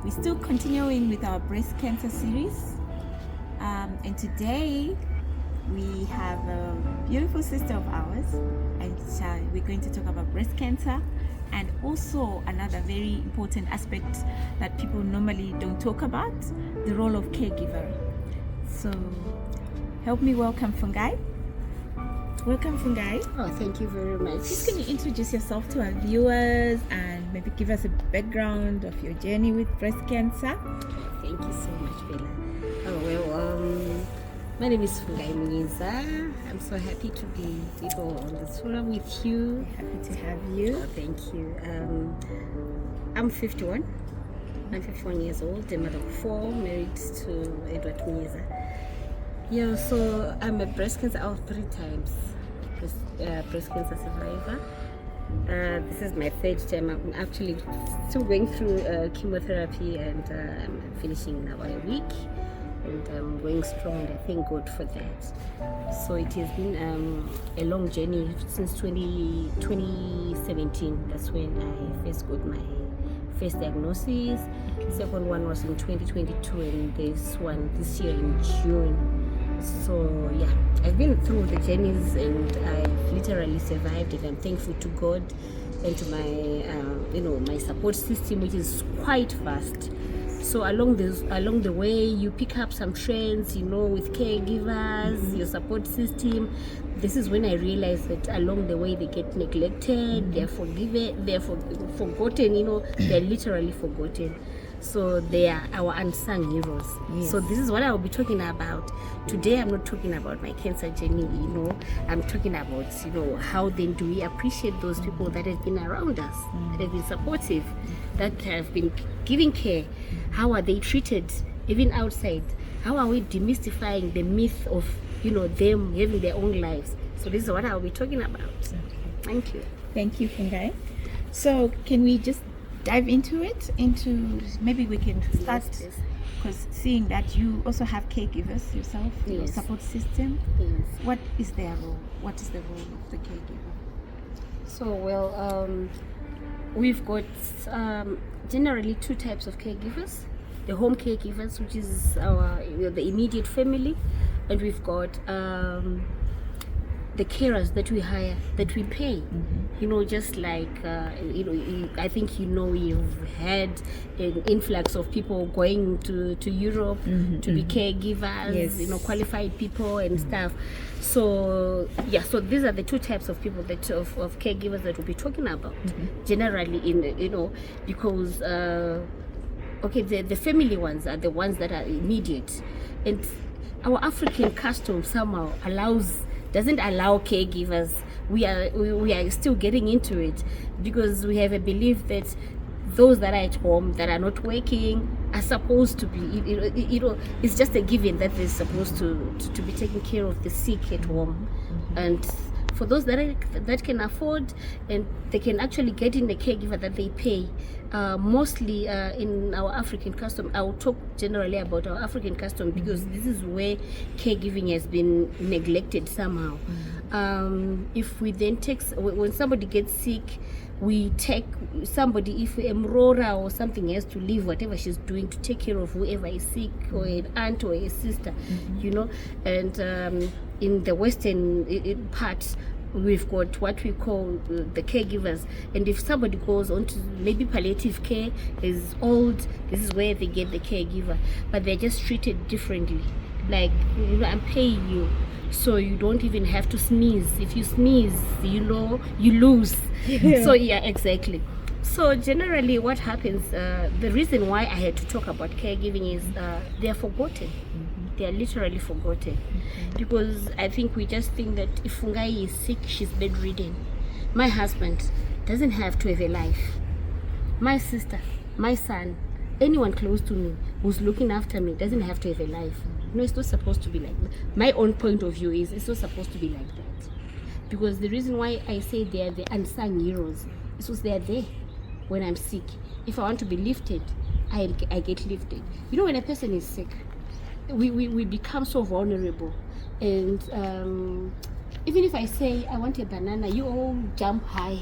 We're still continuing with our breast cancer series, and today we have a beautiful sister of ours, and we're going to talk about breast cancer and also another very important aspect that people normally don't talk about, the role of caregiver. So help me welcome Fungai. Welcome, Fungai. Oh, thank you very much. Please can you introduce yourself to our viewers and maybe give us a background of your journey with breast cancer? Okay, thank you so much, Bella. My name is Fungai Munyiza. I'm so happy to be on this forum with you. Happy to have you. Oh, thank you. I'm 51. I'm 51 years old, a mother of 4, married to Edward Munyiza. Yeah, so I'm a breast cancer out 3 times. Breast cancer survivor. This is my 3rd time. I'm actually still going through chemotherapy, and I'm finishing now a week, and I'm going strong, and I thank God for that. So it has been a long journey since 2017. That's when I first got my first diagnosis. Second one was in 2022, and this year in June. So yeah, I've been through the journeys, and I've literally survived, and I'm thankful to God and to my my support system, which is quite vast. So along the way, you pick up some trends, with caregivers, your support system. This is when I realized that along the way they get neglected, they're forgotten, they're literally forgotten. So they are our unsung heroes. Yes. So this is what I will be talking about. Today I'm not talking about my cancer journey, I'm talking about, how then do we appreciate those people that have been around us, that have been supportive, that have been giving care. How are they treated, even outside? How are we demystifying the myth of, them having their own lives? So this is what I will be talking about. Okay. Thank you. Thank you, Fungai. So can we just dive into it? Maybe we can start, because seeing that you also have caregivers yourself, your support system. Yes. What is their role? What is the role of the caregiver? So we've got generally 2 types of caregivers: the home caregivers, which is our the immediate family, and we've got the carers that we hire, that we pay. Just like I think you've had an influx of people going to Europe to be caregivers. Yes. Qualified people and stuff. So yeah, so these are the 2 types of people of caregivers that we'll be talking about generally because the family ones are the ones that are immediate, and our African custom somehow doesn't allow caregivers. We are still getting into it, because we have a belief that those that are at home, that are not working, are supposed to be, it's just a given that they're supposed to be taking care of the sick at home. And for those that can afford, and they can actually get in the caregiver that they pay, mostly in our African custom. I will talk generally about our African custom, because this is where caregiving has been neglected somehow. If we then when somebody gets sick, we take somebody, if Mrora or something has to leave whatever she's doing to take care of whoever is sick, or an aunt or a sister, and in the Western part, we've got what we call the caregivers. And if somebody goes on to maybe palliative care, is old, this is where they get the caregiver, but they're just treated differently. Like, I'm paying you, so you don't even have to sneeze. If you sneeze, you lose. So yeah, exactly. So generally what happens, the reason why I had to talk about caregiving is they're forgotten. They are literally forgotten, because I think we just think that if Fungai is sick, she's bedridden. My husband doesn't have to have a life. My sister, my son, anyone close to me who's looking after me doesn't have to have a life. It's not supposed to be like that. My own point of view is it's not supposed to be like that, because the reason why I say they are the unsung heroes is because they are there when I'm sick. If I want to be lifted, I get lifted. When a person is sick, we become so vulnerable, and even if I say I want a banana, you all jump high,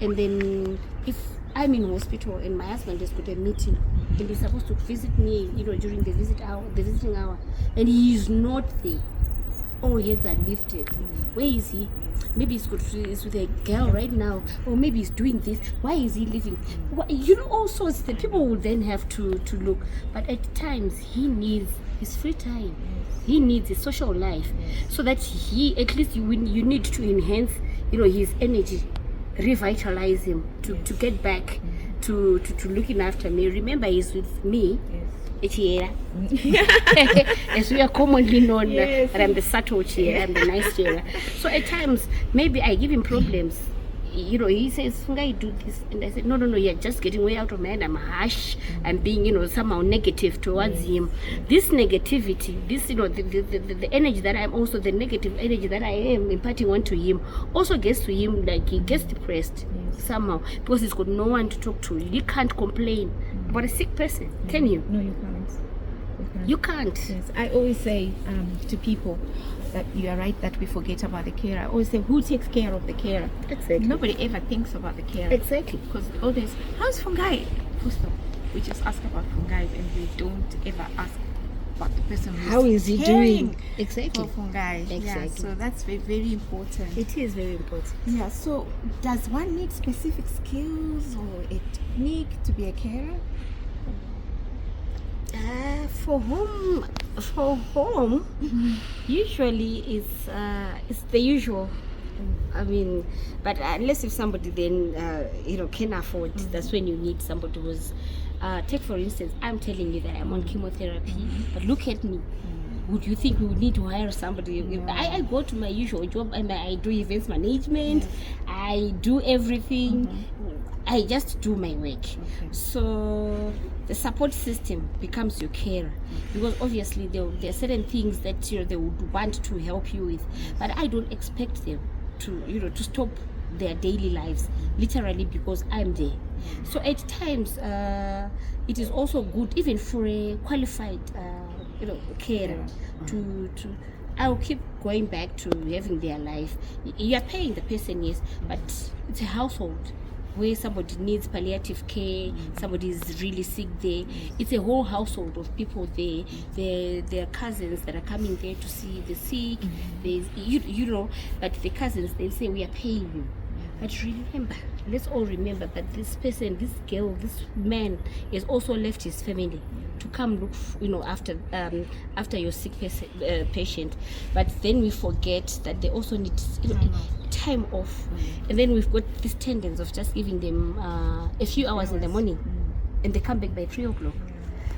and then if I'm in hospital and my husband has got a meeting and he's supposed to visit me, during the visiting hour, and he is not there. All heads are lifted. Where is he? Maybe he's with a girl right now, or maybe he's doing this. Why is he leaving? All sorts. The people will then have to look. But at times, he needs his free time. He needs his social life, so that at least you need to enhance, his energy, revitalize him to get back to looking after me. Remember, he's with me. Chiera. As we are commonly known, that I'm the subtle Chiera, I'm the nice Chiera. So at times, maybe I give him problems. He says, Fungai, do this. And I said, no, you're just getting way out of my head. I'm harsh. I'm being, somehow negative towards him. This negativity, this, the energy that I'm also, the negative energy that I am imparting onto him, also gets to him, like he gets depressed somehow, because he's got no one to talk to. He can't complain about a sick person, can you? No, you can't. You can't. Yes, I always say to people that you are right that we forget about the carer. I always say, who takes care of the carer? Exactly. Nobody ever thinks about the carer. Exactly. Because always, how's Fungai? First of, we just ask about Fungai and we don't ever ask about the person who's how is he caring doing? Exactly. for Fungai. Exactly. Yeah, so that's very, very important. It is very important. Yeah, so does one need specific skills or a technique to be a carer? For home, usually it's the usual. I mean, but unless if somebody then can afford, that's when you need somebody who's take for instance, I'm telling you that I'm on chemotherapy, but look at me. Would you think we would need to hire somebody? I go to my usual job and I do events management. I do everything. I just do my work. So the support system becomes your carer, because obviously there are certain things that they would want to help you with, but I don't expect them to stop their daily lives literally because I'm there. So at times it is also good even for a qualified carer to I'll keep going back to having their life. You are paying the person, yes, but it's a household where somebody needs palliative care, somebody is really sick there. It's a whole household of people there. There are cousins that are coming there to see the sick. There's but the cousins, they say we are paying you. But remember, let's all remember that this person, this girl, this man has also left his family to come look, after your sick patient. But then we forget that they also need time off, and then we've got this tendency of just giving them a few hours in the morning, and they come back by 3 o'clock.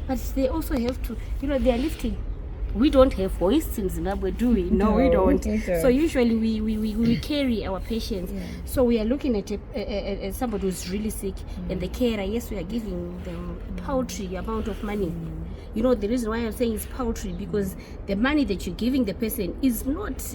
But they also have to, they are lifting. We don't have hoists in Zimbabwe, do we? No, we don't. So usually we carry our patients. So we are looking at somebody who's really sick, and the carer, yes, we are giving them a paltry amount of money. The reason why I'm saying it's paltry, because the money that you're giving the person is not,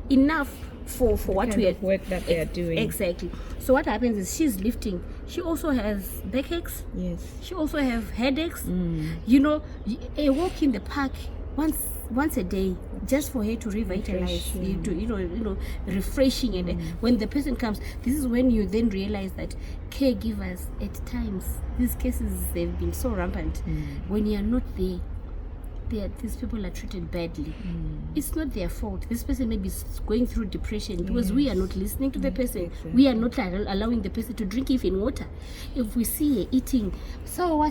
enough for what we are work that they are doing. Exactly. So what happens is she's lifting. She also has backaches. Yes. She also have headaches. A walk in the park once a day, just for her to revitalize, to refreshing. And when the person comes, this is when you then realize that caregivers at times, these cases, they've been so rampant. When you are not there, these people are treated badly. It's not their fault. This person may be going through depression because we are not listening to the person. We are not allowing the person to drink even water. If we see her eating, so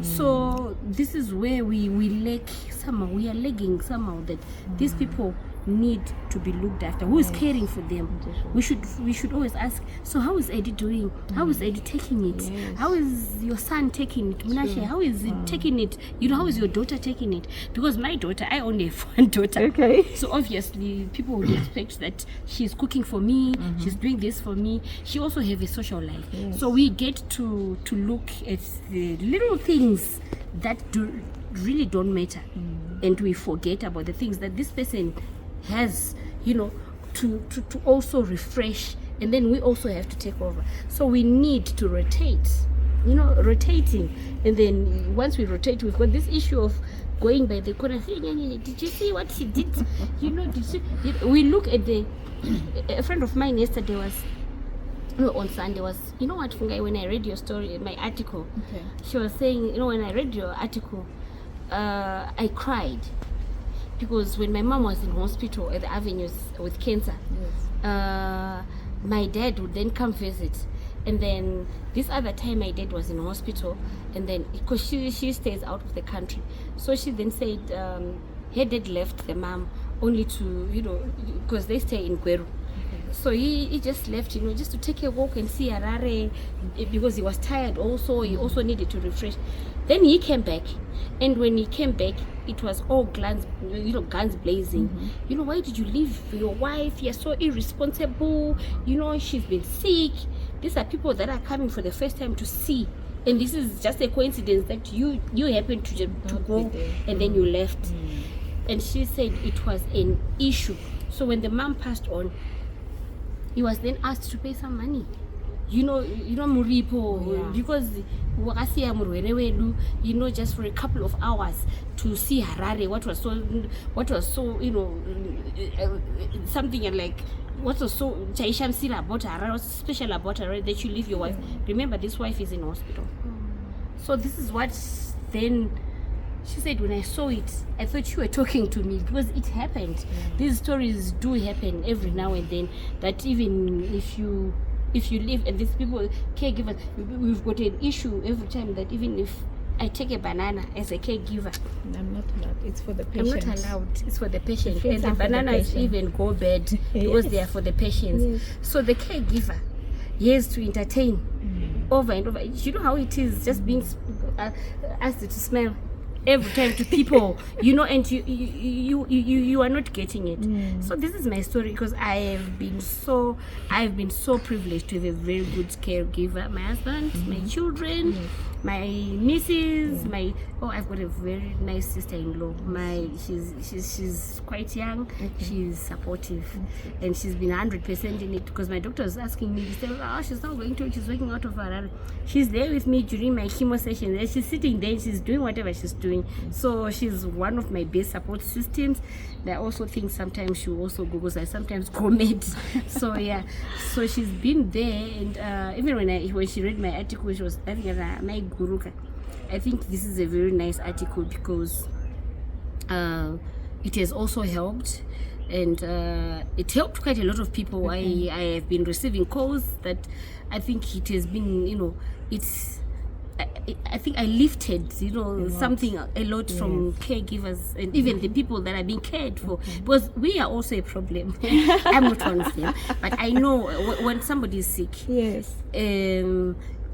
so this is where we lack somehow. We are lagging somehow, that these people need to be looked after. Who is caring for them? We should always ask, so how is Eddie doing? How is Eddie taking it? How is your son taking it? Munashe, how is it taking it? How is your daughter taking it? Because my daughter, I only have one daughter. So obviously people would expect that she's cooking for me, she's doing this for me. She also have a social life. So we get to look at the little things that really don't matter, and we forget about the things that this person has, to also refresh, and then we also have to take over. So we need to rotate, rotating, and then once we rotate, we've got this issue of going by the corner. Did you see what she did? Did she? We look at a friend of mine yesterday was no, on Sunday was, you know what, Fungai, when I read your story, my article, Okay. she was saying, you know, when I read your article, I cried because when my mom was in hospital at the Avenues with cancer, Yes. my dad would then come visit, and then this other time my dad was in hospital, and then because she stays out of the country, so she then said her dad left the mom only to, you know, because they stay in Gweru. So he just left, you know, just to take a walk and see Harare, because he was tired also. He also needed to refresh. Then he came back, and when he came back, it was all guns blazing. You know, why did you leave your wife? You're so irresponsible. You know, she's been sick. These are people that are coming for the first time to see, and this is just a coincidence that you happened to go and then you left. And she said it was an issue. So when the mom passed on, he was then asked to pay some money, you know Muripo, because wakasiya murwere wedu, you know, just for a couple of hours to see Harare. What was so you know, something like what was so chaishamsila about Harare, what's special about Harare that you leave your wife. Remember, this wife is in hospital. So this is what then she said, when I saw it, I thought you were talking to me, because it happened. These stories do happen every now and then, that even if you live, and these people, caregivers, we've got an issue every time that even if I take a banana as a caregiver, I'm not allowed. It's for the patient. I'm not allowed. It's for the patient. It's And the for the bananas patient. even go bad because they are for the patients. So the caregiver, he has to entertain over and over. You know how it is, just being asked to smell every time to people, you know, and you are not getting it. So this is my story, because I've been so privileged to have a very good caregiver. My husband, my children, my nieces, I've got a very nice sister-in-law. She's quite young. She's supportive, and she's been 100% in it, because my doctor was asking me, she's not going to, she's working out of Harare. She's there with me during my chemo sessions, and she's sitting there, she's doing whatever she's doing. So she's one of my best support systems. I also think sometimes she also go, because I sometimes comment. So yeah, so she's been there, and even when she read my article, she was laughing at my guruka. I think this is a very nice article, because it has also helped, and it helped quite a lot of people. I have been receiving calls that I think it has been, you know, I think I lifted, you know, something a lot from caregivers, and even the people that are being cared for, because we are also a problem. I'm not one of them, but I know when somebody is sick,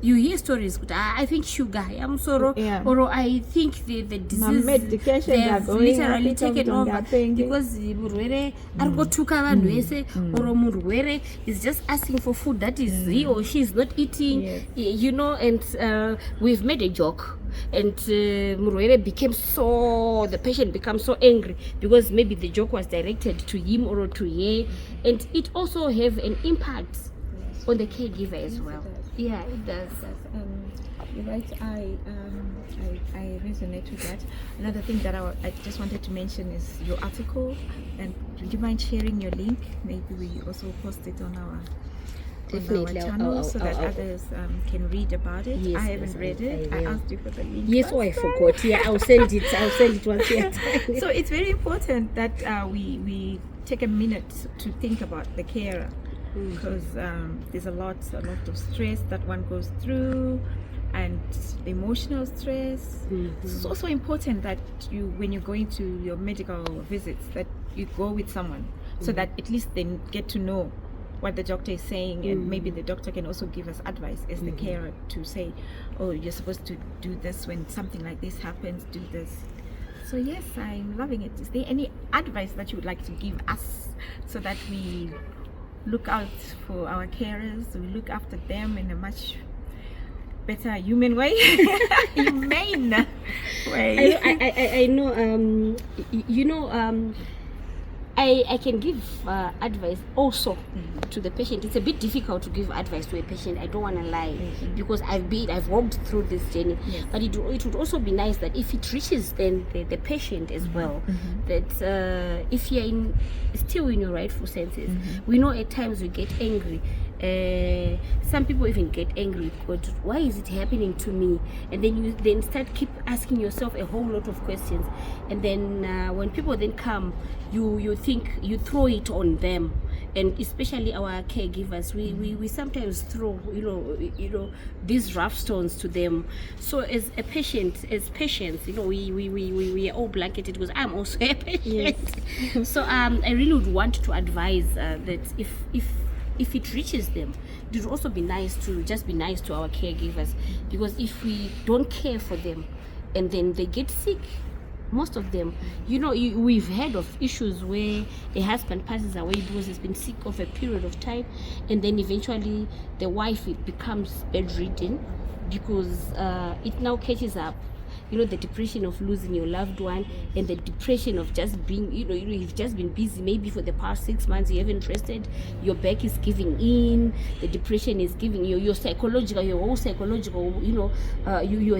you hear stories, I think sugar, I'm sorry, or I think the disease, medication they've literally taken over, because murwere argotuka vanhu vese, or murwere is just asking for food that is he or she is not eating, you know, and we've made a joke, and murwere the patient becomes so angry, because maybe the joke was directed to him or to her, and it also have an impact on the caregiver as well. Yeah, it does. You're right. I resonate with that. Another thing that I just wanted to mention is your article. And would you mind sharing your link? Maybe we also post it on our channel, so that others can read about it. Yes, I haven't read it. I asked you for the link. Yes, I forgot. Yeah, I'll send it once we have time. So it's very important that we take a minute to think about the carer, because there's a lot of stress that one goes through, and emotional stress. It's also important that when you're going to your medical visits, that you go with someone, so that at least they get to know what the doctor is saying, and maybe the doctor can also give us advice as the carer, to say, oh, you're supposed to do this when something like this happens, do this. So yes, I'm loving it. Is there any advice that you would like to give us, so that we look out for our carers, we look after them in a much better human way? Humane way. I know, you know, I can give advice also to the patient. It's a bit difficult to give advice to a patient, I don't want to lie, because I've walked through this journey. But it would also be nice that if it reaches then the patient as well, that if you're still in your rightful senses, we know at times we get angry, Some people even get angry, God, why is it happening to me? And then you then keep asking yourself a whole lot of questions. And then when people then come, you think you throw it on them. And especially our caregivers, we sometimes throw these rough stones to them. So as patients, we are all blanketed, because I'm also a patient. Yes. So I really would want to advise that if it reaches them, it would also be nice to just be nice to our caregivers, because if we don't care for them and then they get sick, most of them, we've heard of issues where a husband passes away because he's been sick of a period of time, and then eventually the wife becomes bedridden because it now catches up. The depression of losing your loved one, and the depression of just being, you've just been busy maybe for the past 6 months, you haven't rested, your back is giving in, the depression is giving you, your whole psychological, you're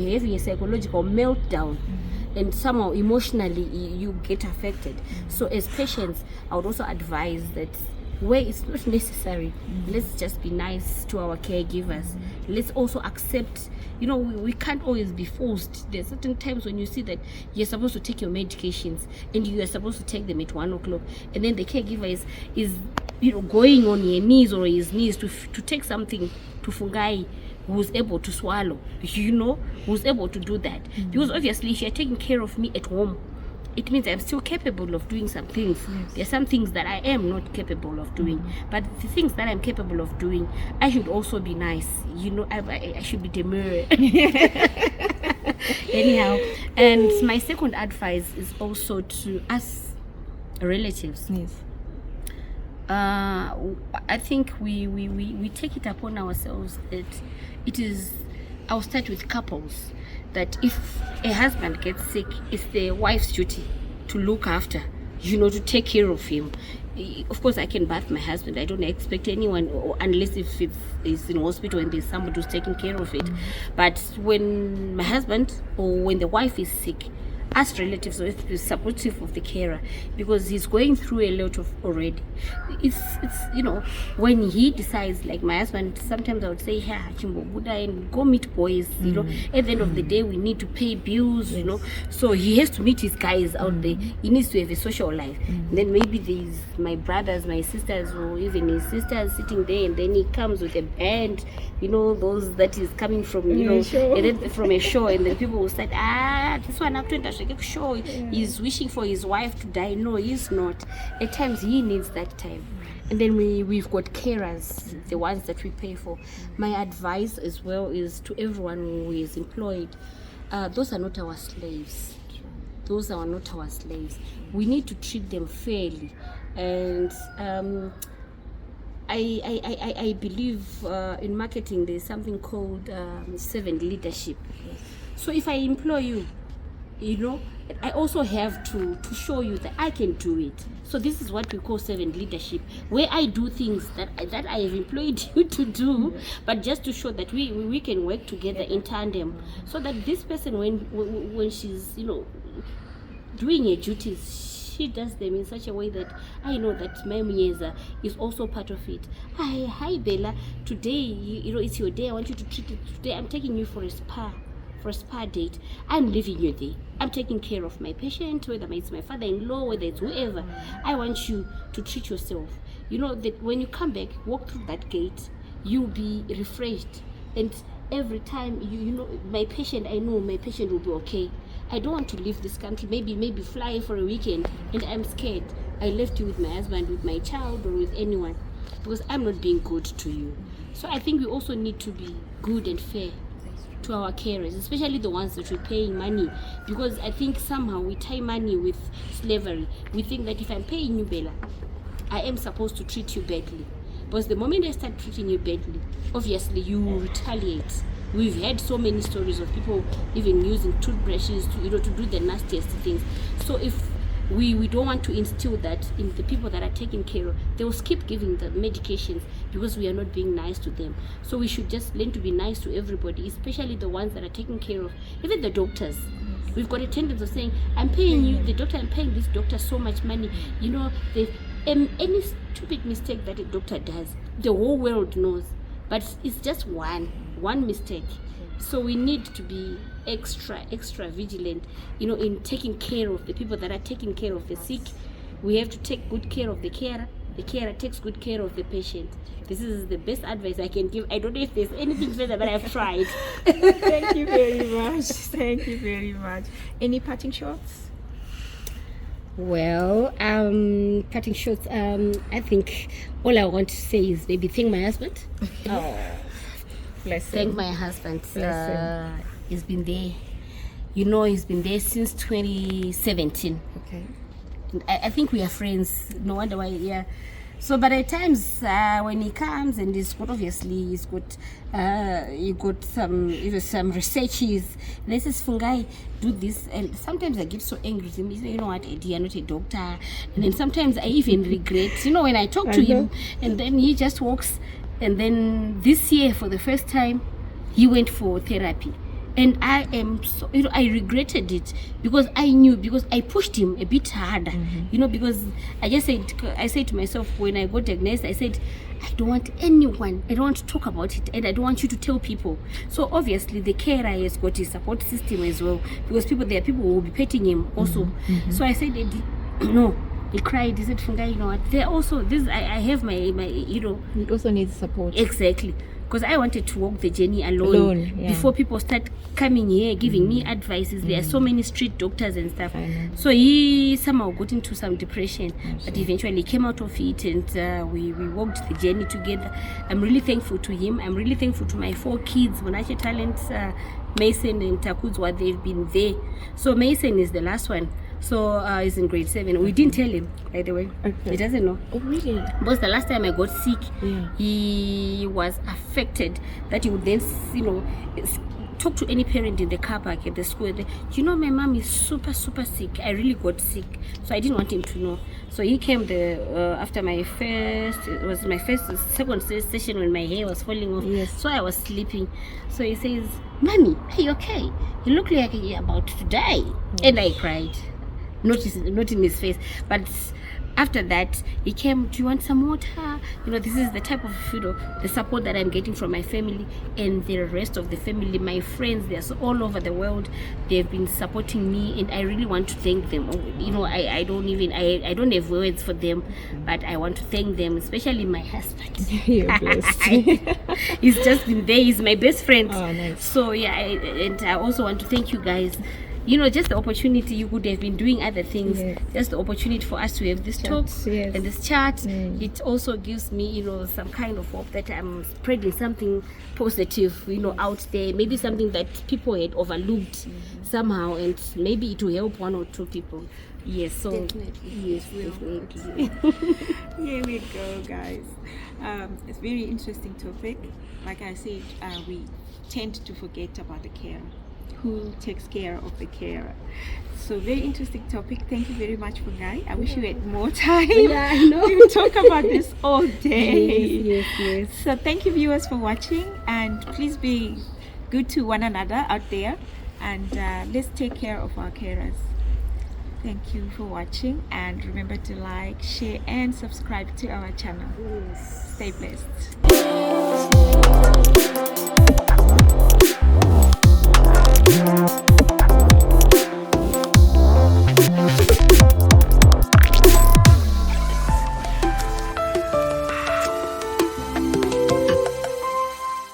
having a psychological meltdown. And somehow emotionally you get affected. So as patients, I would also advise that where it's not necessary, let's just be nice to our caregivers. Let's also accept, we can't always be forced. There's certain times when you see that you're supposed to take your medications and you are supposed to take them at 1 o'clock, and then the caregiver is going on your knees or his knees to take something to Fungai, who's able to swallow, who's able to do that. Because obviously if you're taking care of me at home, it means I'm still capable of doing some things. Yes. There are some things that I am not capable of doing, but the things that I'm capable of doing, I should also be nice. I should be demure. Anyhow, and my second advice is also to us relatives. Yes. I think we take it upon ourselves that I'll start with couples, that if a husband gets sick, it's the wife's duty to look after, to take care of him. Of course, I can bath my husband. I don't expect anyone, unless if it's in hospital and there's somebody who's taking care of it. But when my husband or when the wife is sick, us relatives are supportive of the carer, because he's going through a lot of already. It's when he decides, like my husband, sometimes I would say, "Hey, Chimbo, Buddha, and go meet boys." At the end of the day, we need to pay bills. So he has to meet his guys out there. He needs to have a social life. And then maybe there's my brothers, my sisters, or even his sisters sitting there, and then he comes with a band. Those that is coming from show. And then from a show, and then people will start, this one up to show, he's wishing for his wife to die. No, he's not. At times he needs that time. And then we've got carers, the ones that we pay for. My advice as well is to everyone who is employed, those are not our slaves. Those are not our slaves. We need to treat them fairly. And I believe in marketing there's something called servant leadership. So if I employ you, I also have to show you that I can do it. So this is what we call servant leadership, where I do things that I have employed you to do, but just to show that we can work together in tandem, so that this person, when she's doing her duties, she does them in such a way that I know that my Mnyeza is also part of it. Hi Bella, today it's your day. I want you to treat it today. I'm taking you for a spa date. I'm leaving you there. I'm taking care of my patient, whether it's my father-in-law, whether it's whoever. I want you to treat yourself. That when you come back, walk through that gate, you'll be refreshed. And every time my patient, I know my patient will be okay. I don't want to leave this country, maybe fly for a weekend, and I'm scared I left you with my husband, with my child, or with anyone, because I'm not being good to you. So I think we also need to be good and fair to our carers, especially the ones that we're paying money, because I think somehow we tie money with slavery. We think that if I'm paying you, Bella, I am supposed to treat you badly, because the moment I start treating you badly, obviously you will retaliate. We've had so many stories of people even using toothbrushes to do the nastiest things. So if we don't want to instill that in the people that are taken care of, they will keep giving the medications because we are not being nice to them. So we should just learn to be nice to everybody, especially the ones that are taken care of. Even the doctors. We've got a tendency of saying, I'm paying you, the doctor, I'm paying this doctor so much money. Any stupid mistake that a doctor does, the whole world knows, but it's just one mistake. So we need to be extra vigilant, in taking care of the people that are taking care of the sick. We have to take good care of the carer. The carer takes good care of the patient. This is the best advice I can give. I don't know if there's anything further, but I've tried. Thank you very much. Thank you very much. Any parting shots? Well, parting shots. I think all I want to say is maybe thank my husband. Oh, bless him. Thank my husband. Bless him. He's been there. He's been there since 2017. Okay. And I think we are friends. No wonder why. Yeah. So, but at times when he comes and he's got some researches. This is fungi. Do this, and sometimes I get so angry with him. He says, "You know what, Eddie, you're not a doctor." And then sometimes I even regret. When I talk to him, and then he just walks. And then this year, for the first time, he went for therapy. And I am so, I regretted it because I pushed him a bit harder, because I said to myself when I got diagnosed, I said, I don't want to talk about it, and I don't want you to tell people. So obviously the carer has got his support system as well, because there are people who will be petting him also. So I said, no. He cried. He said, Funga, you know what? There also this. I have my. He also needs support. Exactly. Because I wanted to walk the journey alone before people start coming here giving me advices. There are so many street doctors and stuff. So he somehow got into some depression, but eventually came out of it, and we walked the journey together. I'm really thankful to him. I'm really thankful to my 4 kids, Monache Talents, Mason and Takuzwa. They've been there. So Mason is the last one. So he's in grade 7. We didn't tell him, by the way. Okay. He doesn't know. Oh, really? Because the last time I got sick, he was affected that he would then, talk to any parent in the car park at the school. My mom is super sick. I really got sick. So I didn't want him to know. So he came after second session when my hair was falling off. Yes. So I was sleeping. So he says, "Mommy, are you okay? You look like you're about to die." And I cried. Not in his face, but after that he came, "Do you want some water?" This is the type of the support that I'm getting from my family and the rest of the family. My friends, they're all over the world. They've been supporting me, and I really want to thank them. I don't have words for them, but I want to thank them, especially my husband. You're blessed. He's just been there. He's my best friend. Oh, nice. So and I also want to thank you guys. Just the opportunity. You could have been doing other things. Yes. Just the opportunity for us to have this talk and this chat. It also gives me, some kind of hope that I'm spreading something positive, out there. Maybe something that people had overlooked somehow, and maybe it will help 1 or 2 people. Yes, so definitely. Yes, definitely. Here we go, guys. It's very interesting topic. Like I said, we tend to forget about the care. Who takes care of the carer? So very interesting topic. Thank you very much, Fungai. I wish you had more time. Yeah, I know. We talk about this all day. Yes. So thank you, viewers, for watching, and please be good to one another out there, and let's take care of our carers. Thank you for watching, and remember to like, share, and subscribe to our channel. Yes. Stay blessed.